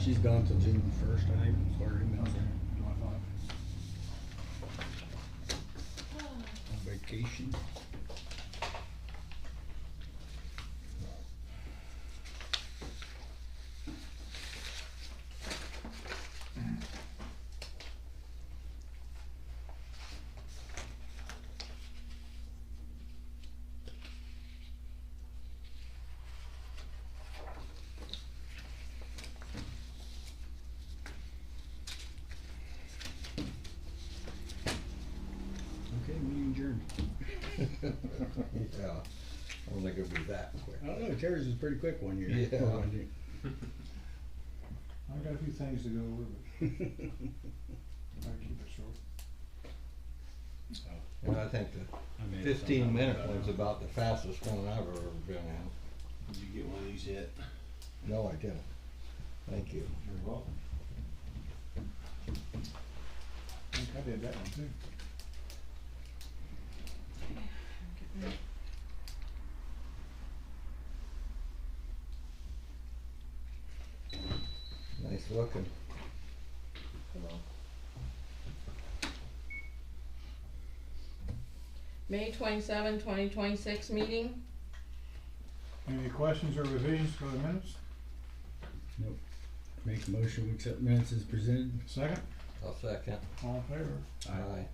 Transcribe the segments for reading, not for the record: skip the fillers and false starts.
She's gone till June 1st, I think, as far as emails Okay, are July 5. on vacation. Okay, meeting adjourned. Yeah, I don't think it'll be that quick. I don't know, Terry's is a pretty quick one here. Yeah. I've got a few things to go over, but I'll keep it short. And I think the 15-minute one's about the fastest one I've ever been in. Did you get one of these yet? No, I didn't. Thank you. You're welcome. I think I did that one too. Nice looking. May 27, 2026 meeting. Any questions or revisions for the minutes? Nope. Make a motion, we accept minutes as presented. Second, I'll second. all in favor? Aye.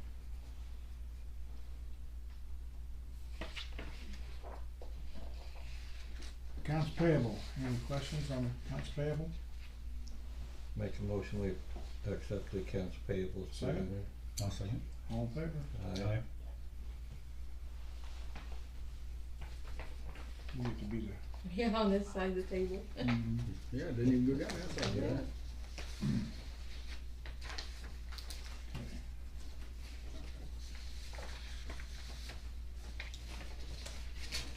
Accounts payable, any questions on accounts payable? Make a motion, we accept the accounts payable. as Second. presented. I'll second. All in favor? Aye. You get to be the. Yeah, on this side of the table. Yeah, didn't even go down that side. Yeah.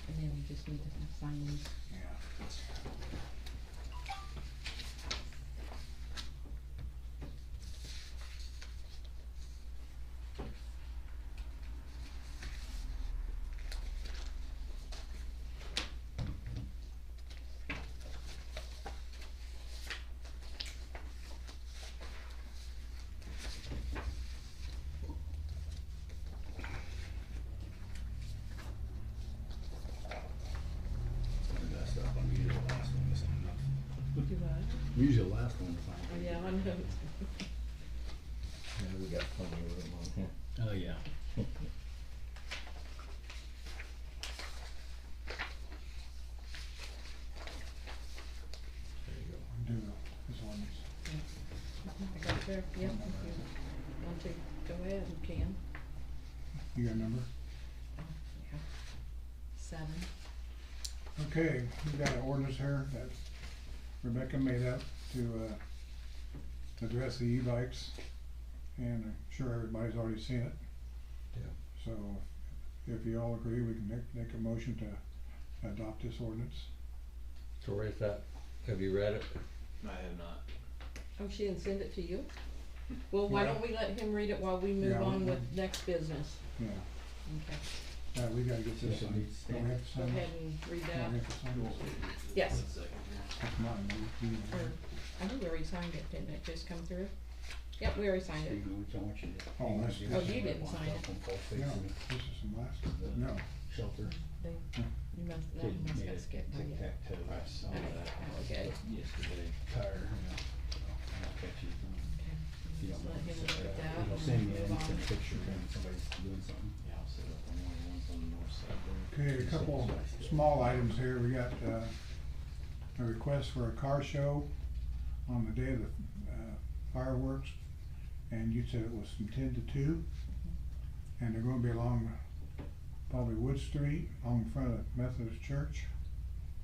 And then we just need to sign these. Yeah. Messed up. I'm usually the last one to sign up. Do what? I'm usually the last one to find. Oh, yeah, I know. Yeah, we got plenty of them on here. Oh, yeah. There you go. Do this one. I got it there, yep. If you want to go ahead, you can. You got a number? Yeah. 7. Okay, we got an ordinance here that Rebecca made up to address the e-bikes, and I'm sure everybody's already seen it. Yeah. So if you all agree, we can make a motion to adopt this ordinance. So where's that? Have you read it? I have not. Oh, she didn't send it to you? Well, why don't we let him read it while we move Yeah, on we- with next business? Yeah, Okay. we gotta get this So it signed. needs to Don't we have to Go sign ahead it? and read Don't that. we have to sign this? Yes. One second here. That's mine. Or, I think we already signed it, didn't it just come through? Yep, we already signed it. Steve, I want you to. Oh, that's- Oh, you didn't sign it. No, this is some last, no. Shelter. They, you must, that Kid must made have a skipped by you. tic-tac-toe. I saw Okay, that okay. yesterday. Tire, yeah. So, I'll catch you. Okay. If you don't Just let know, him so, read that It'll and send me move in, on. send a picture when somebody's doing something. Yeah, I'll set up on one of the ones on the north side there. Okay, a couple small items here. We got a request for a car show on the day of the fireworks, and you said it was from 10 to 2, and they're gonna be along probably Wood Street, along the front of the Methodist Church,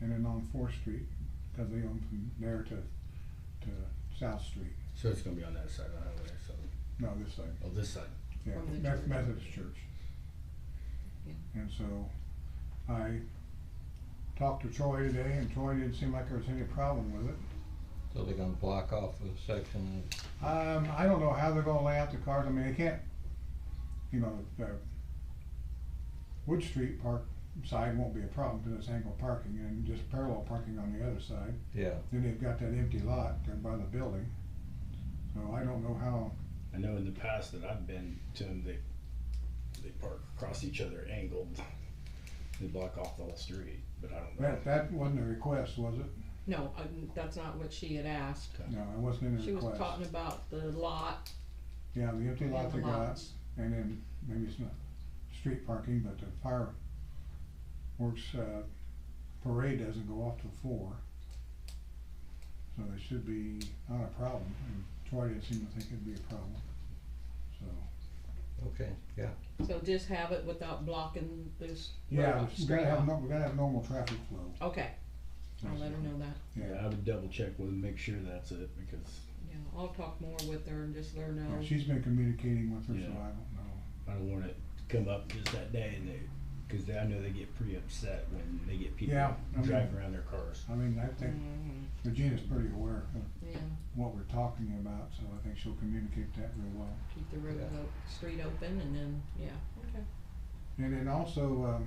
and then on 4th Street, because they own from there to South Street. So it's gonna be on that side of the highway, so, No, this side. oh, this side. Yeah, From the church. Methodist Church. Yeah. And so I talked to Troy today, and Troy didn't seem like there was any problem with it. So they're gonna block off a section I don't know how they're gonna lay out the cars. I mean, they can't, the Wood Street park side won't be a problem because it's angle parking and just parallel parking on the other side. Yeah, Then they've got that empty lot there by the building. So I don't know how, I know in the past that I've been to them, they park across each other angled. They block off the whole street, but I don't know. that wasn't a request, was it? No, that's not what she had asked. No, it wasn't in the She was request. talking about the lot Yeah, the empty lot and they the got, lots. and then maybe it's not street parking, but the fireworks, parade doesn't go off till 4. So it should be not a problem, and Troy didn't seem to think it'd be a problem, so. okay, yeah. So just have it without blocking this Yeah, road we straight gotta have, on. we gotta have normal traffic flow. Okay, I'll let her know that. Yeah, I would double check with them, make sure that's it, because Yeah, I'll talk more with her and just let her know. Yeah, she's been communicating with her, so Yeah. I don't know. I don't want it to come up just that day and cause I know they get pretty upset when they get people Yeah, I mean- driving around their cars. I mean, I think Mhm. Regina's pretty aware of Yeah, what we're talking about, so I think she'll communicate that real well. keep the road, Yeah. street open and then, yeah, okay. And then also,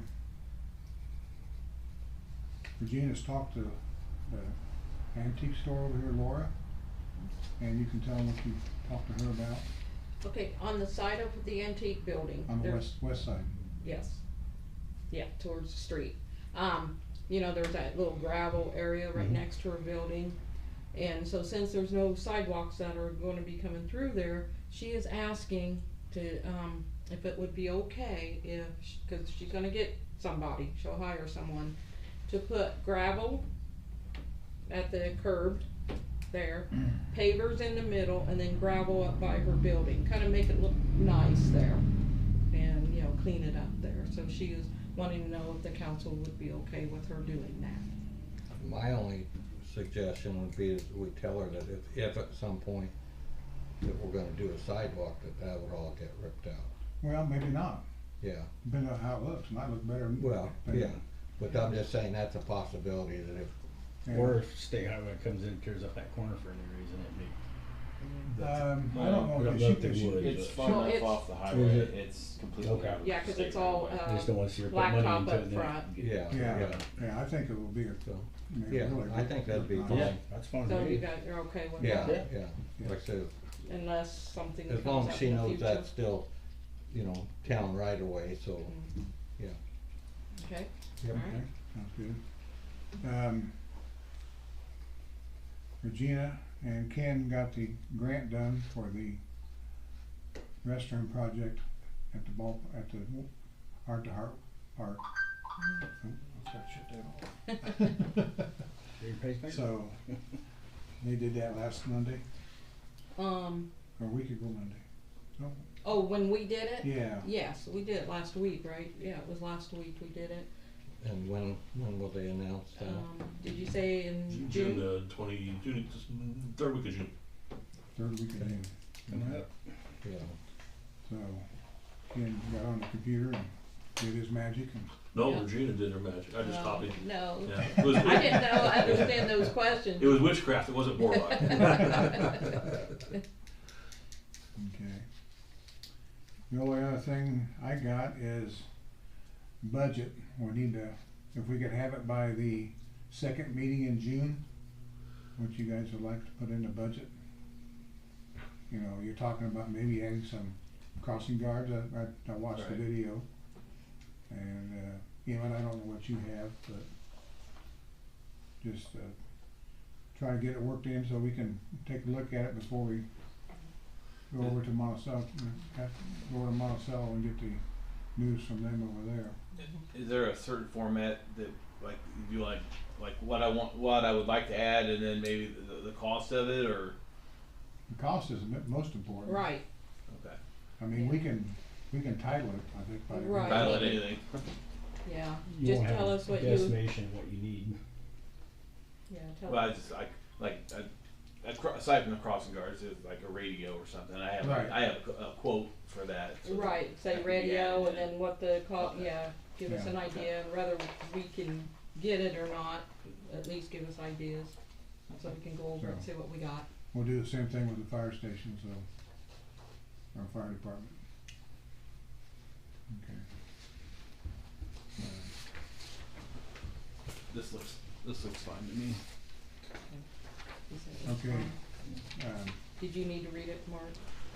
Regina's talked to the antique store over here, Laura, and you can tell what you talked to her about Okay, on the side of the antique building, on the there's, west side. yes, yeah, towards the street. You know, there's that little gravel area right Mhm. next to her building. And so since there's no sidewalks that are gonna be coming through there, she is asking to, if it would be okay if, cause she's gonna get somebody, she'll hire someone to put gravel at the curb there, pavers in the middle, and then gravel up by her building, kinda make it look nice there. And, you know, clean it up there, so she is wanting to know if the council would be okay with her doing that. My only suggestion would be that we tell her that if at some point that we're gonna do a sidewalk, that would all get ripped out. Well, maybe not, Yeah, depending on how it looks, might look better. well, than- yeah, but I'm just saying that's a possibility that if, yeah. Or if state highway comes in and tears up that corner for any reason, it may. I don't know, I don't know if they would. It's but- far Well, enough it's- off the Is highway, it? it's completely Okay. out of Yeah, 'cause state it's all, right away. I just don't wanna see her put money blacktop into up it and then front. get- yeah, Yeah, yeah, yeah, I think it will be a, so, I mean, yeah, really I think that'd be nice. fine. Yeah, that's fine. So with you me. guys are okay with Yeah, that? yeah, like I said, Unless something comes as long up as she in the knows future. that's still, you know, town right away, so, Mhm. yeah. Okay, Yep. alright. Okay, sounds good. Regina and Ken got the grant done for the restroom project at the Heart to Heart Park. Oh, I'll start shut that off. Your pacemaker? So, they did that last Monday, Um, or a week ago Monday. Oh, oh, when we did it? yeah, Yes, we did it last week, right? Yeah, it was last week we did it. And when will they announce that? Did you say in June, June? June, third week of June. third week of June. Coming up. Yeah, So, Ken got on the computer and did his magic and No, Yeah. Regina did her magic. I just No, copied. No. Yeah. It was, I didn't know, understand those questions. it was witchcraft. It wasn't warlock. Okay. The only other thing I got is budget. We need to, if we could have it by the second meeting in June, what you guys would like to put in the budget. You know, you're talking about maybe adding some crossing guards. I watched the Right. video. And, you know, and I don't know what you have, but just, try to get it worked in so we can take a look at it before we go over to Monticello, go over to Monticello and get the news from them over there. Is there a certain format that, like, you like what I would like to add, and then maybe the cost of it, or? The cost is most important. Right, Okay. I mean, we can title it, I think, by the. Right. Title it anything. yeah. You Just won't have tell us what a you, guesstimation of what you need. yeah, tell Well, I us. just aside from the crossing guards, it's like a radio or something. I have Right. a quote for that. so Right, that say can be radio added and in. then what the Okay. yeah, give us Yeah. an idea, whether we can get it or not, at least give us ideas. So we can go over and So- see what we got. We'll do the same thing with the fire station, so, our fire department. Okay. this looks fine to me. He said it was Okay. fine. Did you need to read it, Mark?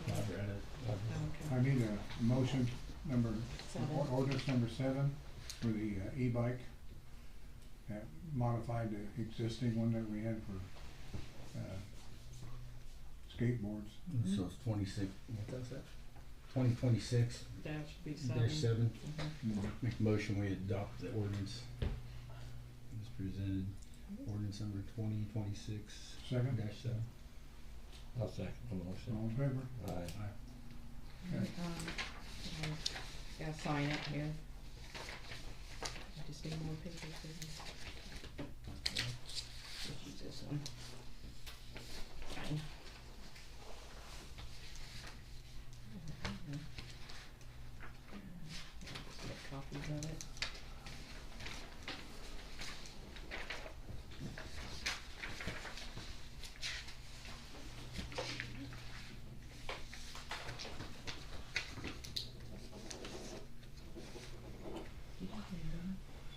I've read it. Okay. I need a motion number, Seven. ordinance number 7 for the e-bike. Modified the existing one that we had for skateboards. So it's 26, what was that? 2026 That should be 7. dash 7. Mhm. Make a motion, we adopt the ordinance as presented. Ordinance number 2026 Second, dash 7. I'll second the motion. all in favor? Aye. Okay. Gotta sign it here. I just need more papers, baby. Just use this one. Fine. Just make copies of it.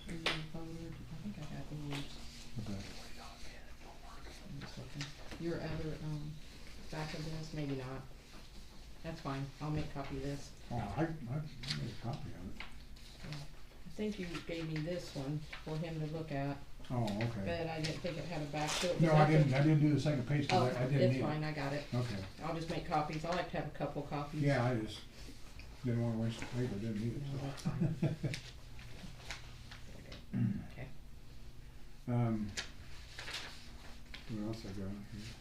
I think I got yours. Okay. I'm just looking. Your other, back of this, maybe not. That's fine, I'll make a copy of this. Oh, I made a copy of it. I think you gave me this one for him to look at, Oh, okay. but I didn't think it had a back to it. No, I didn't do the second page Oh, because I didn't it's need fine, it. I got it. Okay. I'll just make copies, I like to have a couple copies. Yeah, I just didn't wanna waste the paper, didn't need it, No, that's so. fine. Okay. What else I got here?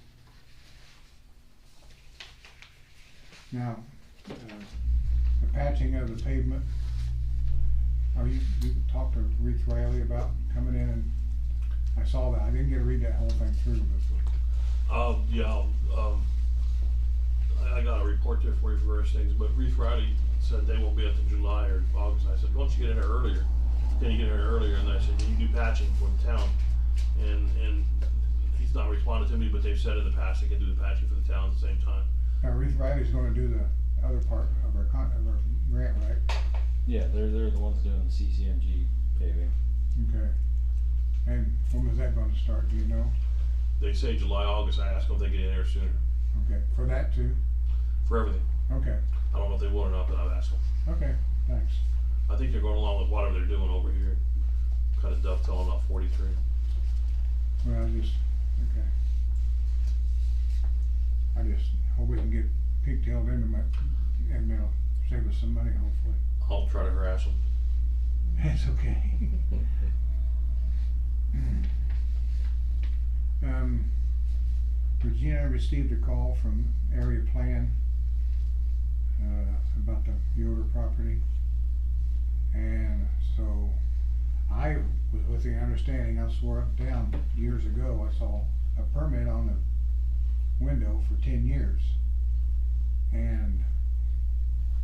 Now, the patching of the pavement. You talked to Ruth Riley about coming in, and I saw that, I didn't get to read that whole thing through, but, Yeah, I got a report there for you for various things, but Reeve Riley said they won't be until July or August. I said, why don't you get in there earlier? Can you get in there earlier? And I said, can you do patching for the town? And he's not responded to me, but they've said in the past they can do the patching for the town at the same time. now Ruth Riley's gonna do the other part of our grant, right? Yeah, they're the ones doing the CCMG paving. Okay. And when was that gonna start, do you know? They say July, August. I asked them if they get in there sooner Okay, for that too? for everything. Okay, I don't know if they will or not, but I've asked them. okay, thanks. I think they're going along with whatever they're doing over here. Kind of dovetailing off 43. Well, I just, okay. I just hope we can get pigtailed into my, and they'll save us some money, hopefully. I'll try to harass them. That's okay. Regina received a call from Area Plan, about the Yoder property. And so I was with the understanding, I swore up and down years ago, I saw a permit on the window for 10 years. And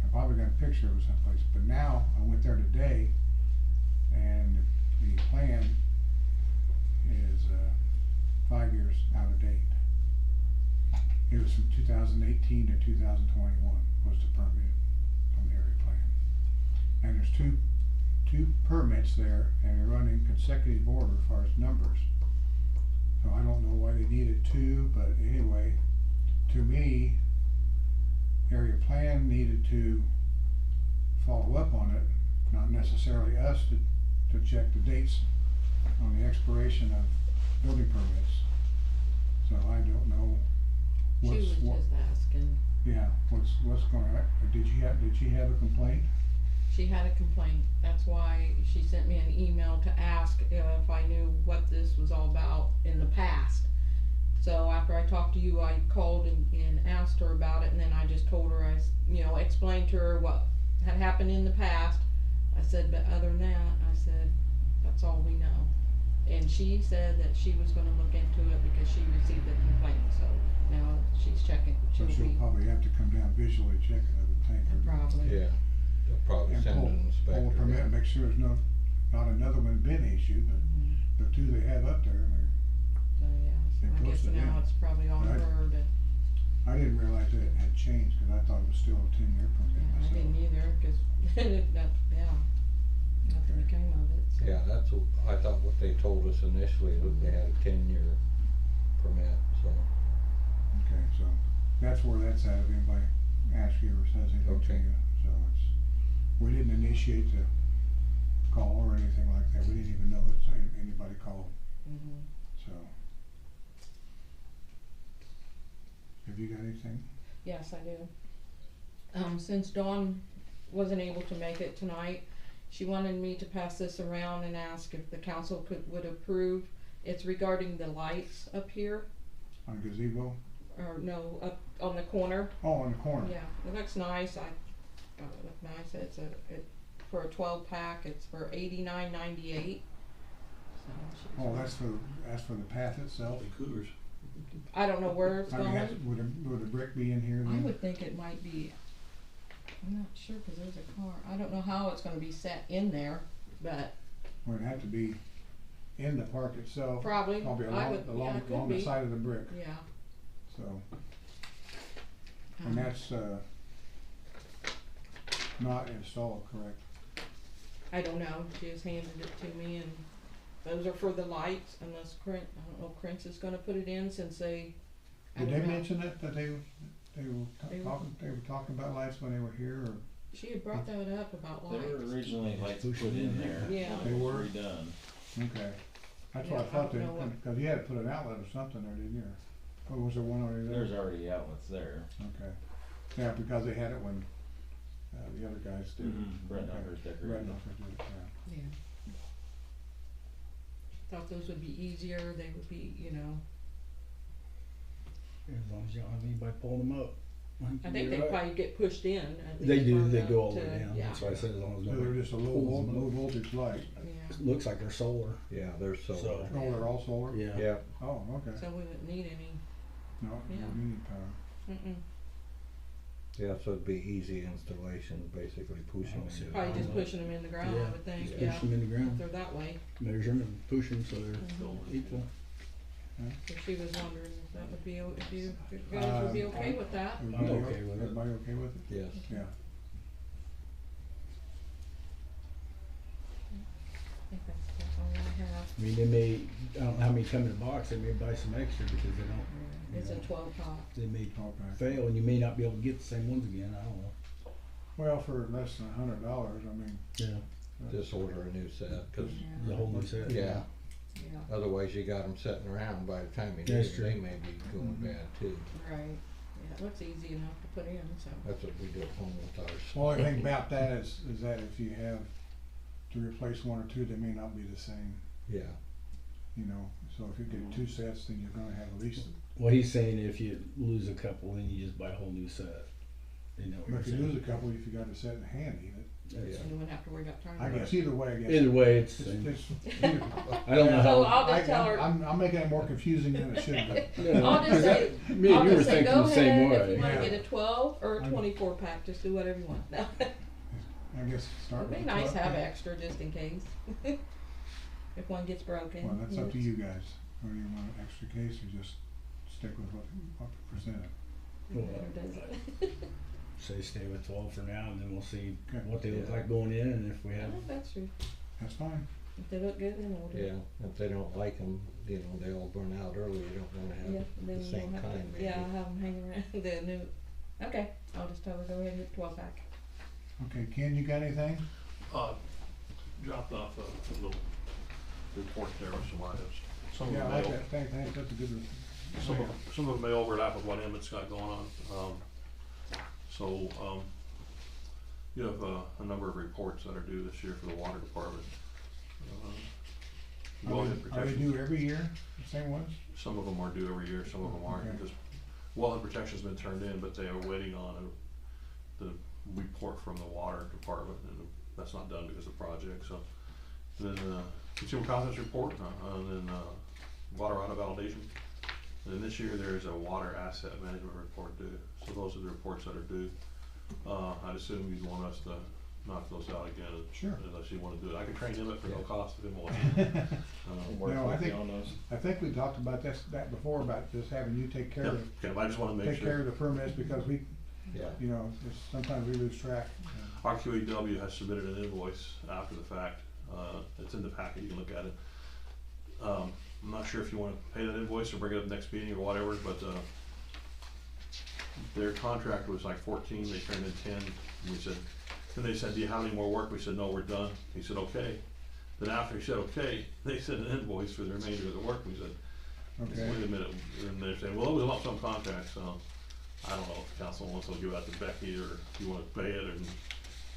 I probably got a picture of it someplace, but now I went there today and the plan is 5 years out of date. It was from 2018 to 2021 was the permit from the area plan. And there's two permits there, and they're running consecutive order as far as numbers. So I don't know why they needed two, but anyway, to me, area plan needed to follow up on it, not necessarily us to check the dates on the expiration of building permits. So I don't know She was just asking. yeah, what's going on. Did she have a complaint? She had a complaint, that's why she sent me an email to ask if I knew what this was all about in the past. So after I talked to you, I called and asked her about it, and then I just told her, explained to her what had happened in the past. I said, but other than that, I said, that's all we know. And she said that she was gonna look into it because she received a complaint, so now she's checking. So she'll probably have to come down visually check it, I would think. Probably. Yeah, they'll probably And send pull an inspector. a permit, down. and make sure there's not another one been issued, but Mhm. the two they have up there, So, yeah, They so I guess posted now it. it's probably on Right. her to, I didn't realize that it had changed, cause I thought it was still a 10-year permit yeah, I myself. didn't either, cause, yeah. nothing Okay. became of it, so. Yeah, that's what, I thought what they told us initially, that they had a 10-year permit, so. Okay, so that's where that's at, if anybody asks you or says anything to Okay. you, so it's, we didn't initiate the call or anything like that, we didn't even know that anybody called, Mhm. so. Have you got anything? Yes, I do. Since Dawn wasn't able to make it tonight, she wanted me to pass this around and ask if the council would approve. It's regarding the lights up here, On gazebo? or no, up on the corner. Oh, in the corner? Yeah, it looks nice. I thought it looked nice. For a 12-pack, it's for $89.98. So Oh, that's for the path itself? The cougars. I don't know where it's I mean, going. would a brick be in here I then? would think it might be. I'm not sure because there's a car. I don't know how it's going to be set in there, but Or it'd have to be in the park itself? probably. Probably I would. Yeah, along it could the be. side of the brick, Yeah. so, and that's, not installed, correct? I don't know. She just handed it to me, and those are for the lights. Unless I don't know if Prince is going to put it in since they. I Did don't they know. mention it, that they were They were- talking about lights when they were here, or? She had brought that up about There lights. were originally lights put Push it in in there. Yeah. when They it was were? redone. Okay, that's Yeah, what I I thought, don't know what- cause you had to put an outlet or something there, didn't you? Or was there one already there? There's already outlets there. Okay, yeah, because they had it when, the other guys did. Brett Okay. Numbers Brett decorated. Numbers did it, yeah. Yeah. Thought those would be easier. They would be, As long as you don't have anybody pulling them up. I think they probably get pushed in. At They least do, far they enough go all the to- way down, Yeah. that's why I said as long as So they're nobody just a pulls them low up. voltage light. Yeah. Looks like they're solar. Yeah, there's So- solar. Oh, they're all solar? Yeah. Yeah, Oh, okay. So we wouldn't need any. No, you Yeah. don't need power. Mm-mm. yeah, so it'd be easy installation, basically pushing. Oh, so- Probably just pushing them in the ground, I would think. Just Yeah. push them in the If ground, they're that way. measure them and push them so they're Mhm. equal. So she was wondering if that would be if you guys would be okay with that. Everybody okay with it. Everybody okay with it? Yes, Yeah. I think that's all I have. I mean, they may, I don't know how many come in a box, they may buy some extra because they don't, It's a Yeah. 12-pot. they may Okay. fail and you may not be able to get the same ones again, I don't know. Well, for less than $100, I mean. Yeah. just order a new set, cause, The whole new set. yeah, Yeah. otherwise you got them sitting around by the time you That's need true. them, they may be going Mhm. bad too. Right. Yeah, it looks easy enough to put in, so. That's what we do at home with ours. Well, the thing about that is that if you have to replace one or two, they may not be the same, Yeah, so if you get two sets, then you're gonna have at least, Well, he's saying if you lose a couple, then you just buy a whole new set. You know what but you're if you saying? lose a couple, if you got a set in handy, That's- And you wouldn't have to worry about turning I it. guess either way, I guess. Either way, It's, it's, either- I don't know So how. I'll just tell her. I'm making it more confusing than it should be. you know, I'll just say, me and I'll you were just say, thinking go the same ahead if way. you wanna Yeah. get a 12 or a I'm- 24-pack, just do whatever you want. No. I guess start It'd with be the nice to 12. have extra just in case. If one gets broken. Well, that's up to it's- you guys, whether you want an extra case or just stick with what presented. Well, Better does it. Say stay with 12 for now and then we'll see Okay. what they look Yeah. like going in and if we have. Oh, that's true. That's fine. If they look good, then order. yeah, if they don't like them, they all burn out early, you don't wanna Yeah, have then the you same don't have kind to, maybe. yeah, I'll have them hang around, the new, okay, I'll just tell her go ahead and get 12-pack. Okay, Ken, you got anything? Dropped off a little report there with some items. Some of Yeah, it I may like o- that, thanks, that's a good one. some of it may overlap with what Emmett's got going on. You have a number of reports that are due this year for the water department. Wellhead Are they protection, due every year, the same ones? some of them are due every year, some of them aren't, Okay. because wellhead protection's been turned in, but they are waiting on the report from the water department, and that's not done because of the project, so. Then, consumer confidence report, and then, water audit validation. And then this year, there's a water asset management report due, so those are the reports that are due. I'd assume you'd want us to knock those out again. Sure. Unless you wanna do it, I can train him at for no Yeah. cost if he wants. Work No, I with think- you on those. I think we talked about that before, about just having you take care of, Okay, I just wanna make take care sure. of the permits, because we, Yeah, sometimes we lose track. RQAW has submitted an invoice after the fact, it's in the packet, you can look at it. I'm not sure if you wanna pay that invoice or bring it up next meeting or whatever, but, their contract was like 14, they turned in 10, we said, then they said, do you have any more work? We said, no, we're done. He said, okay. Then after he said, okay, they sent an invoice for the remainder of the work, we said, Okay, wait a minute, and they're saying, well, it was a lump sum contract, so, I don't know if the council wants to give out to Becky, or if you wanna pay it, and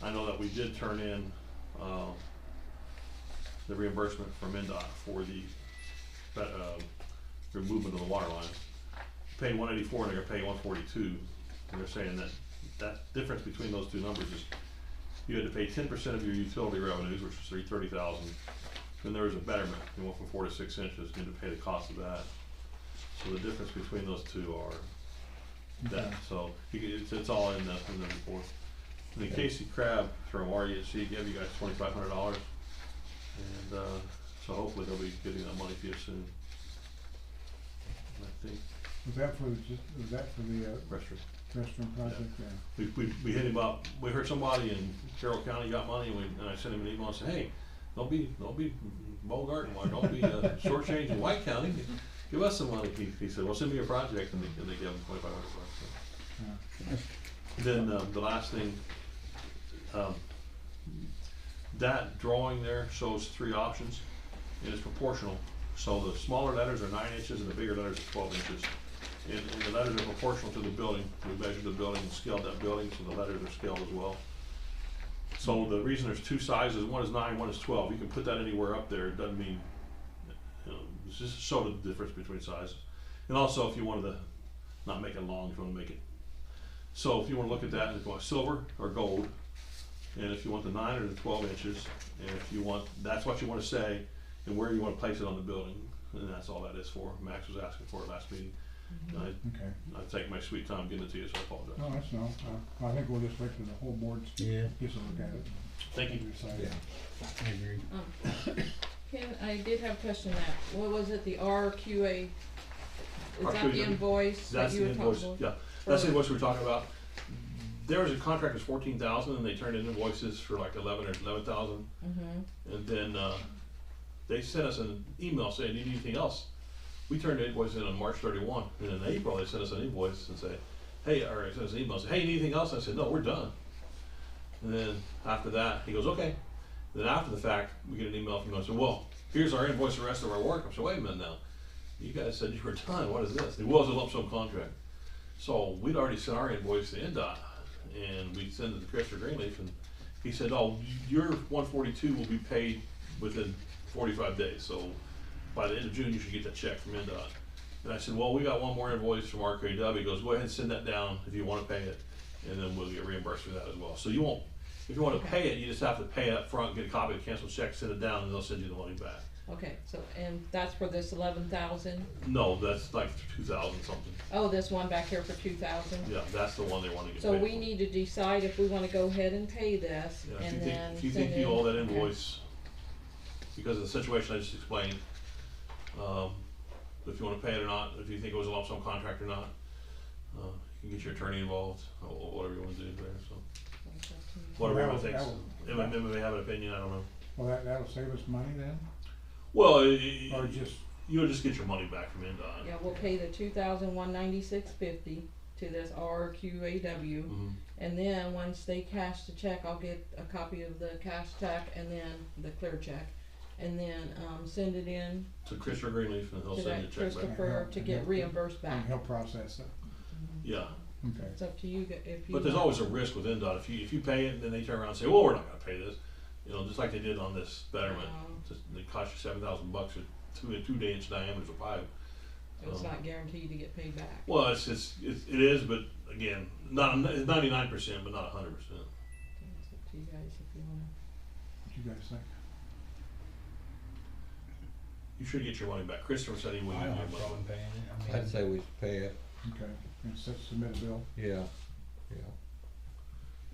I know that we did turn in, the reimbursement from NDOT for the, removement of the water lines. Paying 184 and they're gonna pay 142, and they're saying that that difference between those two numbers is, you had to pay 10% of your utility revenues, which is $330,000, then there was a betterment, you went from 4 to 6 inches, you had to pay the cost of that. So the difference between those two are that, so, it's all in the report. And then Casey Crabb from RESC gave you guys $2,500, and, so hopefully they'll be getting that money to you soon. And I think, was that for the restroom. restroom project? Yeah. We hit him up, we heard somebody in Carroll County got money, and I sent him an email and said, hey, don't be Bogart, don't be shortchanging White County, give us some money. He said, well, send me your project, and they gave him $2,500. So. Yeah. Then the last thing, that drawing there shows 3 options, and it's proportional. So the smaller letters are 9 inches, and the bigger letters are 12 inches. And the letters are proportional to the building. We measured the building and scaled that building, so the letters are scaled as well. So the reason there's 2 sizes, one is 9, one is 12, you can put that anywhere up there, it doesn't mean, it's just to show the difference between sizes. And also, if you wanted to, not make it long, if you wanna make it, so if you wanna look at that, if you want silver or gold, and if you want the 9 or the 12 inches, and if you want, that's what you wanna say, and where you wanna place it on the building, and that's all that is for. Max was asking for it last meeting. Okay. I take my sweet time getting it to you, so I apologize. No, that's no, I think we'll just wait for the whole board to Yeah, just look at it. Thank you. Decide. Yeah. I agree. Ken, I did have a question that, what was it, the RQA? Is that the RQA, invoice that That's you the were invoice, talking about? yeah, that's the invoice we were talking about. There was a contract that's 14,000, and they turned in invoices for like 11,000, and then, they sent us an email saying, need anything else? We turned the invoice in on March 31, and in April, they sent us an invoice and say, hey, or they sent us an email and say, hey, anything else? I said, no, we're done. And then after that, he goes, okay. And then after the fact, we get an email from him and say, well, here's our invoice for the rest of our work. I said, wait a minute now. You guys said you were done, what is this? It was a lump sum contract. So we'd already sent our invoice to NDOT, and we sent it to Christopher Greenleaf, and he said, oh, your 142 will be paid within 45 days. So by the end of June, you should get that check from NDOT. And I said, well, we got one more invoice from RKW. He goes, go ahead and send that down if you want to pay it, and then we'll get reimbursed for that as well. So you won't, if you want to pay it, you just have to pay it up front, get a copy of the canceled check, send it down, and they'll send you the money back. Okay, so, and that's for this 11,000? No, that's like 2,000 something. Oh, this one back here for 2,000? Yeah, that's the one they want to get So paid we for. need to decide if we wanna go ahead and pay this, Yeah, and then if you send think you in- owe that okay. invoice, because of the situation I just explained, if you wanna pay it or not, if you think it was a lump sum contract or not, you can get your attorney involved, or whatever you wanna do there, so. Whatever Well, everyone thinks, that MMA may have an opinion, I don't know. Well, that'll save us money then, Well, or just, you'll just get your money back from NDOT. Yeah, we'll pay the 2,196.50 to this RQAW, and then once they cash the check, I'll get a copy of the cash check and then the clear check, and then send it in To Christopher Greenleaf, and he'll to send you that a check back. Christopher to get reimbursed back. and he'll process it, Yeah, okay. It's up to you if you. but there's want. always a risk with NDOT, if you pay it, and then they turn around and say, well, we're not gonna pay this, you know, just like they did on this betterment. It cost you $7,000 for two inch diameters of pipe. It's not guaranteed to get paid back. Well, it is, but again, it's 99%, but not 100%. It's up to you guys if you wanna. What you guys think? You should get your money back. Christopher said he I wouldn't don't give have a you problem money. paying it, I mean. I'd say we should pay it, Okay, and submit a bill, yeah.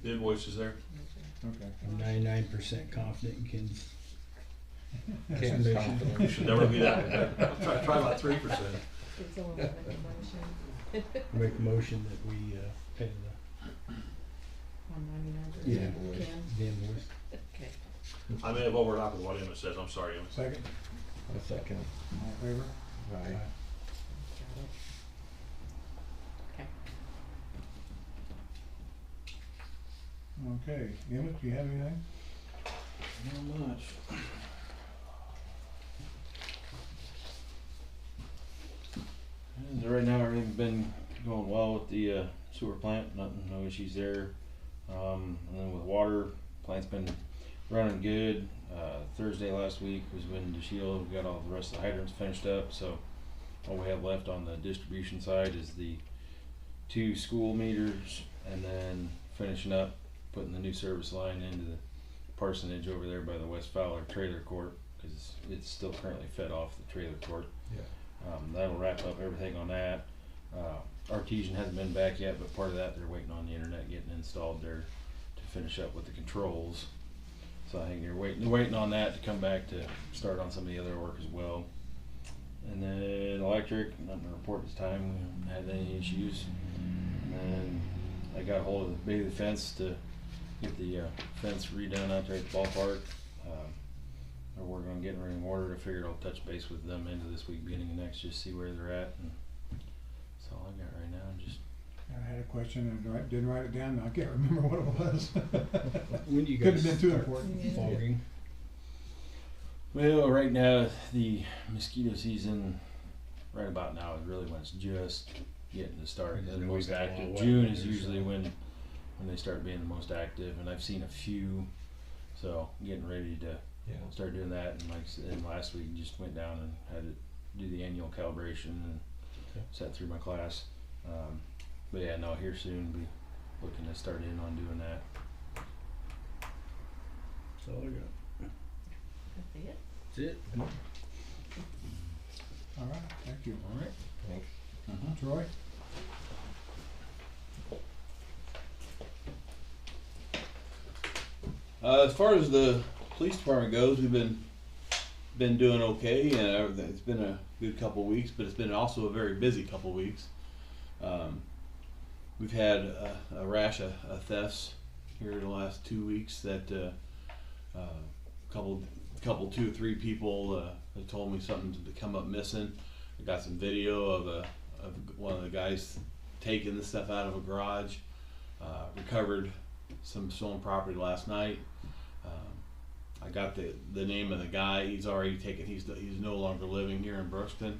The invoice is there. okay. I'm 99% confident in Ken's. Ken's You confident. should never be that. Try about 3%. Did someone make a motion? Make a motion that we pay on 99. Yeah. Ken? The invoice. Okay. I may have overlapped with what Emmett says, I'm sorry, Emmett. Second, A second. all in favor? Aye. Got it. Okay. Okay, Emmett, do you have anything? Not much. As of right now, everything's been going well with the sewer plant. Nothing, no issues there. And then with water, plant's been running good. Thursday last week was when DeShield got all the rest of the hydrants finished up. So all we have left on the distribution side is the 2 school meters, and then finishing up putting the new service line into the parsonage over there by the West Fowler trailer court, because it's still currently fed off the trailer court. Yeah. That'll wrap up everything on that. Artesian hasn't been back yet, but part of that they're waiting on the internet getting installed there to finish up with the controls. So I think they're waiting on that to come back to start on some of the other work as well. And then electric, nothing to report this time. We haven't had any issues. And then I got a hold of the Bailey fence to get the fence redone out there at the ballpark. They're working on getting everything ordered. I figured I'll touch base with them into this week, beginning of next, just see where they're at. And that's all I got right now. Just I had a question and didn't write it down, I can't remember what it was. when do you Couldn't guys have been too start important. fogging? Well, right now the mosquito season, right about now, is really when it's just getting to start. I just The know most we've got a lot active. of June weather is here, usually so. when they start being the most active, and I've seen a few. So getting ready to Yeah. start doing that, and like I said, last week just went down and had to do the annual calibration and sat through my class. But yeah, no, here soon be looking to start in on doing that. That's all I got. That's it. That's it. All right, thank you. All right. Thanks. Troy? As far as the police department goes, we've been doing okay, and everything. It's been a good couple weeks, but it's been also a very busy couple weeks. We've had a rash of thefts here in the last 2 weeks. That couple, 2 or 3 people have told me something to come up missing. I got some video of one of the guys taking the stuff out of a garage. Recovered some stolen property last night. I got the name of the guy. He's already taken. He's no longer living here in Brookston.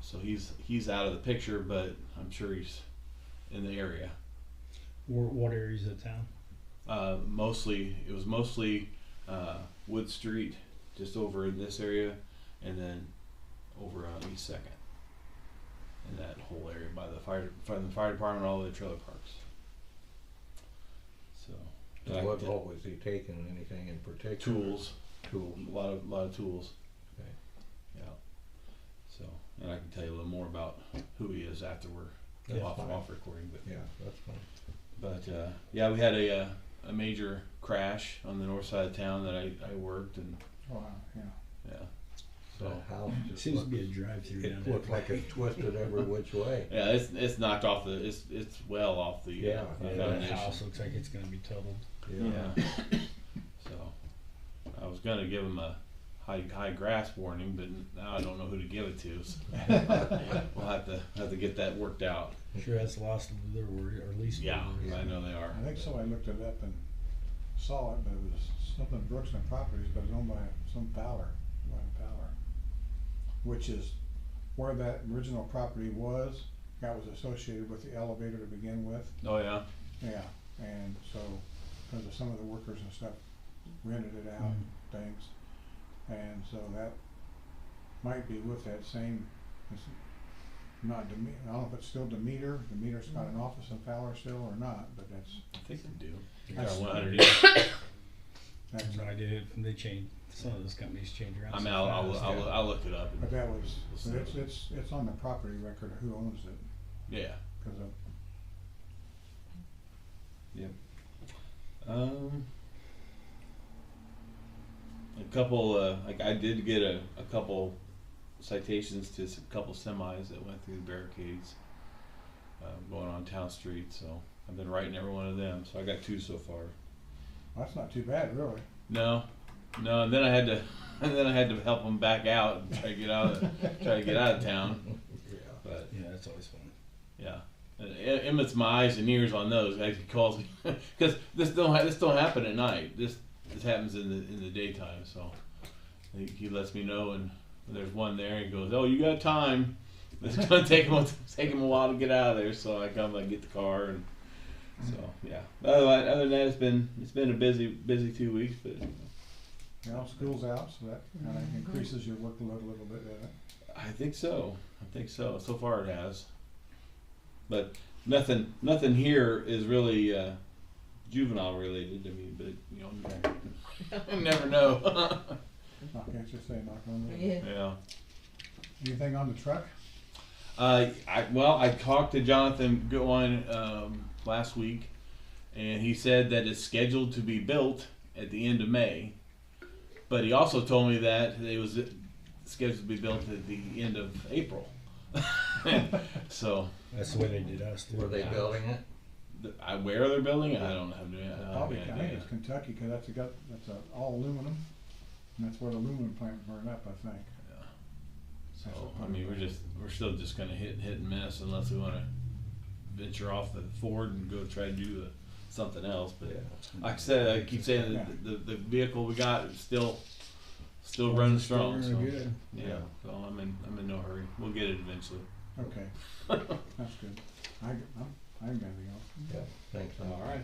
So he's out of the picture, but I'm sure he's in the area. What areas of town? It was mostly Wood Street, just over in this area, and then over on East Second, in that whole area by from the fire department all the way to trailer parks. So What was he taking? Anything in particular? tools, Tools. a lot of tools. Okay. Yeah. So, and I can tell you a little more about who he is after we're That's off fine. recording, but. Yeah, that's fine. But yeah, we had a major crash on the north side of town that I worked, and Wow, yeah. yeah, The house just Seems to looked, be a drive-through down it there. looked like it twisted every which way. yeah, it's knocked off it's well off the Yeah, Yeah, that foundation. house looks like it's gonna be totaled. Yeah. So I was gonna give him a high grass warning, but now I don't know who to give it to. So we'll have to get that worked out. Sure, that's the last of their worry, or at least. Yeah, Yeah. I know they are. I think somebody looked it up and saw it, but it was something Brookston Properties, but it was owned by some Fowler, which is where that original property was. That was associated with the elevator to begin with. Oh yeah. Yeah, and so, because of some of the workers and stuff rented it out, things, and so that might be with that same, it's not Demeter, I don't know if it's still Demeter. Demeter's got an office in Fowler still or not, but that's, I think they do. That's- Got one underneath. I have no idea, they change, some of those companies change around. I mean, so I'll fast. I'll look it up. but that was, We'll it's on the property record of who owns it, Yeah. because of, A couple, like I did get a couple citations to a couple semis that went through the barricades going on Town Street. So I've been writing every one of them, so I got 2 so far. That's not too bad, really. No, and then I had to help them back out and try to get out of town. But Yeah, that's always fun. yeah, and Emmett's my eyes and ears on those. He calls me because this don't happen at night. This happens in the daytime. So he lets me know, and there's one there. He goes, "Oh, you got time." It's gonna take him a while to get out of there. So I come, I get the car, and so yeah. Other than that, it's been a busy 2 weeks, but. Well, school's out, so that kind of increases your workload a little bit, doesn't it? I think so. So far it has. But nothing here is really juvenile related. I mean, but you never know. Can't just say knock on wood. Yeah. Yeah. Anything on the truck? I talked to Jonathan Goodwine last week, and he said that it's scheduled to be built at the end of May. But he also told me that it was scheduled to be built at the end of April. So That's the way they did us. Too. Were they building it? where they're building it, I don't have Probably, any I think idea. it's Kentucky, cause that's all aluminum, and that's where the aluminum plant burned up, I think. So I mean, we're still just gonna hit and miss unless we want to venture off the Ford and go try to do something else. But like I said, I keep saying that the vehicle we got is still running strong. So Good. yeah, so I'm in no hurry. We'll get it eventually. Okay, that's good. I ain't got anything else. Yeah, thanks. All right.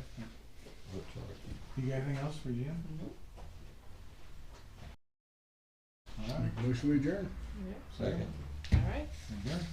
Looks like. You got anything else for Jim? All right, Motion we adjourn. Yeah. Second. All right. adjourn.